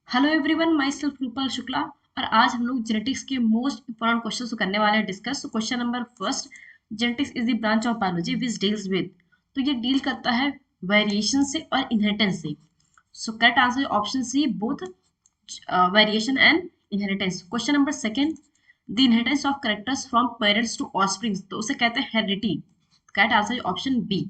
Hello everyone, my self Rupal Shukla. और आज हम लोग जेनेटिक्स के मोस्ट इंपॉर्टेंट क्वेश्चन को करने वाले हैं डिस्कस। तो question number first, genetics is the branch of biology which deals with. तो ये डील करता है वेरिएशन से और इनहेरिटेंस से। So correct answer option C, both variation and inheritance. Question number second, the inheritance of characters from parents to offsprings, तो उसे कहते हैं heredity. Correct answer option B.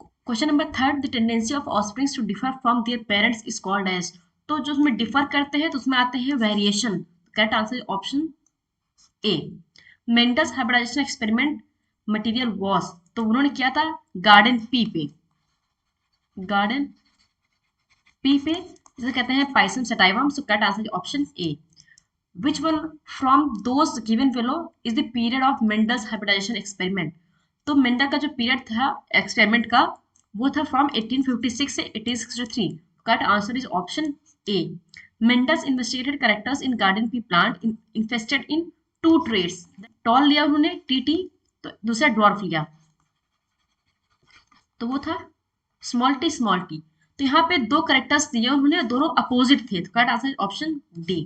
Question number third, the tendency of offsprings to differ from their parents is called age. तो जो उसमें differ करते हैं तो उसमें आते हैं variation. Correct answer option A. Mendel's hybridization experiment material was, तो उन्होंने किया था गार्डन पी पे। गार्डन पी पे जिसे कहते हैं pisum sativum. So correct answer option A. Which one from those given below is the period of Mendel's hybridization experiment? तो मेंडल का जो पीरियड था एक्सपेरिमेंट का, वो था फ्रॉम 1856 से 1863। Correct answer is option A. Mendel's investigated characters in garden pea plant infested in two traits. Tall लिया उन्होंने टीटी, तो दूसरा ड्वार्फ लिया, तो वो था स्मॉल टी। तो यहाँ पे दो करेक्टर्स दिए उन्होंने, दोनों अपोजिट थे। तो correct answer option D.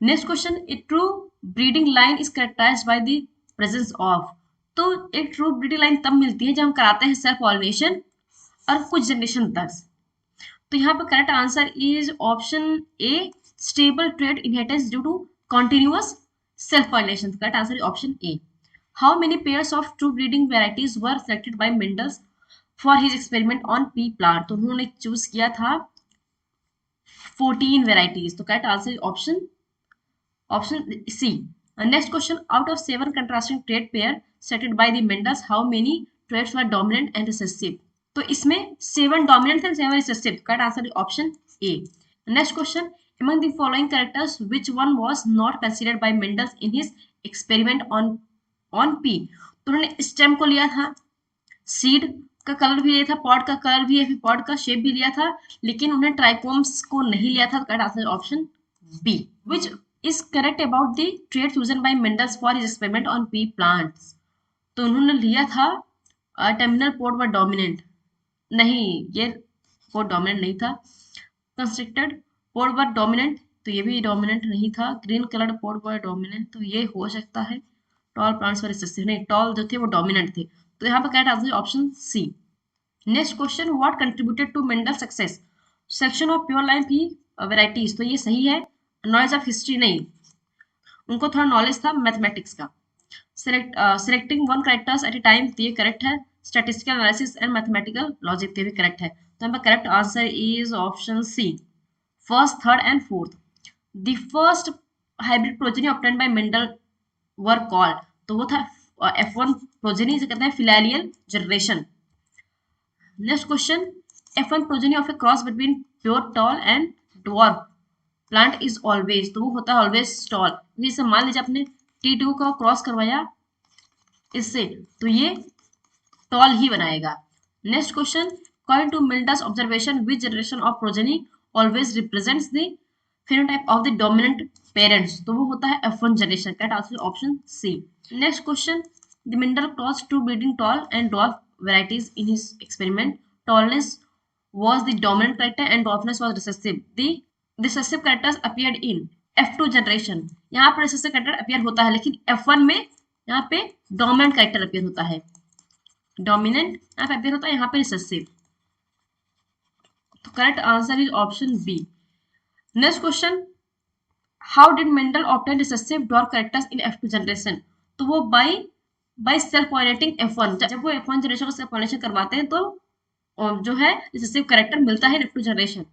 Next question, a true breeding line is characterized by the presence of. तो एक ट्रू ब्रीडिंग लाइन तब मिलती है जब हम कराते हैं सेल्फ पॉलिनेशन और कुछ जनरेशन तक। तो यहाँ पे correct answer is option A, stable trait inheritance due to continuous self pollination. Correct answer is option A. How many pairs of true breeding varieties were selected by Mendels for his experiment on pea plant. तो उन्होंने choose किया था 14 varieties. तो correct answer is option C. Next question, out of 7 contrasting trait pair selected by the Mendels, how many traits were dominant and recessive? तो इसमें 7 dominant थे, 7 recessive। Correct answer is option A. Next question, among the following characters which one was not considered by Mendels in his experiment on P? तो उन्होंने stem को लिया था, seed का colour भी लिया था, पॉट का कलर भी, फिर पॉट का शेप भी लिया था, लेकिन उन्हें ट्राइकोम्स को नहीं लिया था। Correct answer option B. Which is correct about the trait chosen by Mendels for his experiment on pea plants. तो उन्होंने लिया था टर्मिनल पोर्ट व डोमिनेंट। नहीं, ये पोर्ट डोमिनेंट नहीं था। कंस्ट्रक्टेड पोर्ट व डोमिनेंट, तो ये भी डोमिनेंट नहीं था। Green colour pod was dominant, तो ये हो सकता है। टॉल प्लांट्स वर रिसेसिव, नहीं, टॉल जो थे वो डोमिनेंट थे। तो यहाँ पर correct answer option C. Next question, what contributed to Mendel success? Section of pure line की वेराइटीज, तो ये सही है। नॉलेज ऑफ हिस्ट्री नहीं, उनको थोड़ा नॉलेज था मैथमेटिक्स का। Selecting one characters at a time, तो ये करेक्ट है। Statistical analysis and mathematical logic, तो भी करेक्ट है। तो यहाँ पर correct answer is option C, first, third and fourth. The first hybrid progeny obtained by Mendel were called, तो वो था F1 प्रोजेनी, जिसे कहते हैं filial generation. Next question, F1 progeny of a cross between pure tall and dwarf plant is always, तो वो होता है ऑलवेज टॉल। जैसे मान लीजिए आपने T2 का क्रॉस करवाया इससे, तो ये टॉल ही बनाएगा। Next question, according to Mendel's observation which generation of progeny always represents the phenotype of the dominant parents, तो वो होता है F1 generation. Correct answer option C. Next question, the Mendel cross to breeding tall and dwarf varieties in his experiment. Tallness was the dominant character and dwarfness was recessive. The recessive characters appeared in F2 generation. यहाँ पर recessive character appear होता है, लेकिन F1 में यहाँ पे dominant character appear होता है। dominant यहाँ पे appear होता है, यहाँ पे recessive। तो correct answer is option B. Next question, how did Mendel obtain recessive dwarf characters in F2 generation? तो वो by self pollinating F1, जब वो F1 जनरेशन को self pollination करवाते हैं तो जो है रिसेसिव कैरेक्टर मिलता है F2 generation.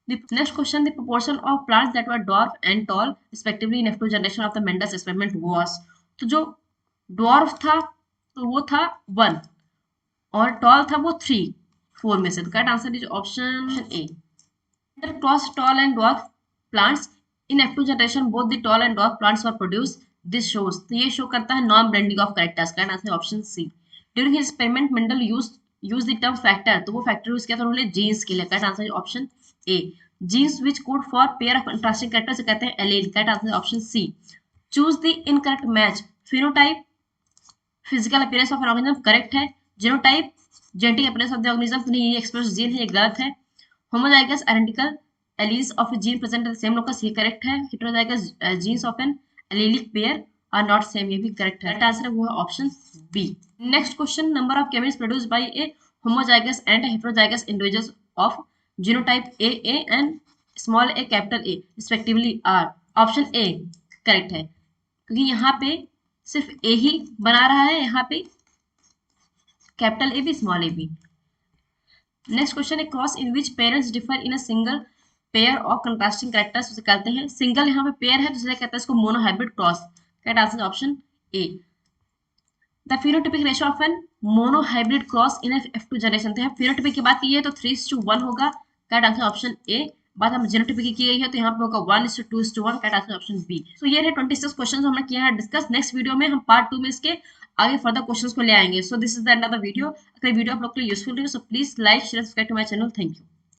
Next question, the proportion of plants that were dwarf and tall respectively in F2 generation of the Mendel's experiment was. तो जो ड्वार्फ था तो वो था 1 और टॉल था वो 3, 4 में से। तो correct answer is option A. Cross tall and dwarf plants in F2 generation, both the tall and dwarf plants were produce this shows, तो ये शो करता है non blending of characters. Correct answer option C. During his experiment Mendel use the term factor, तो वो factor use किया था उन्होंने genes के लिए। Correct answer option A. Genes which code for pair of contrasting characters कहते हैं allele. Correct answer option C. Choose the incorrect match, phenotype physical appearance of an organism correct है। Genotype genetic appearance of the organism, तो नहीं, ये express gene है, ये गलत है। Homozygous identical alleles of a gene present at the same locus, ये correct है. Heterozygous genes of an allelic pair are not same, ये भी correct है. Correct answer है वो है option B. Next question, number of gametes produced by a homozygous and heterozygous individuals of genotype A and small a capital A respectively are. Option A correct है, क्योंकि यहाँ पे सिर्फ A ही बना रहा है, यहाँ पे कैपिटल A भी स्मॉल a भी. नेक्स्ट क्वेश्चन है cross in which parents differ in a single pair of contrasting characters, उसे कहते हैं सिंगल, यहाँ पे पेयर है तो इसलिए कहते हैं इसको monohybrid cross. Correct answer option A. The phenotypic ratio of an monohybrid cross in F2 generation. तो यहाँ फिनोटाइपिक की बात की है तो 3:1 होगा. करेक्ट आंसर ऑप्शन ए. बात हम जीनोटाइपिक की गई है तो यहाँ पे होगा 1:2:1. Correct answer option B. So ये है 26 क्वेश्चन हमने किया है डिस्कस. नेक्स्ट वीडियो में हम पार्ट 2 में इसके आगे फर्दर क्वेश्चंस को ले आएंगे. So this is the end of the video. अगर वीडियो आप लोग के लिए यूजफुल रही so please like share subscribe to my channel. Thank you.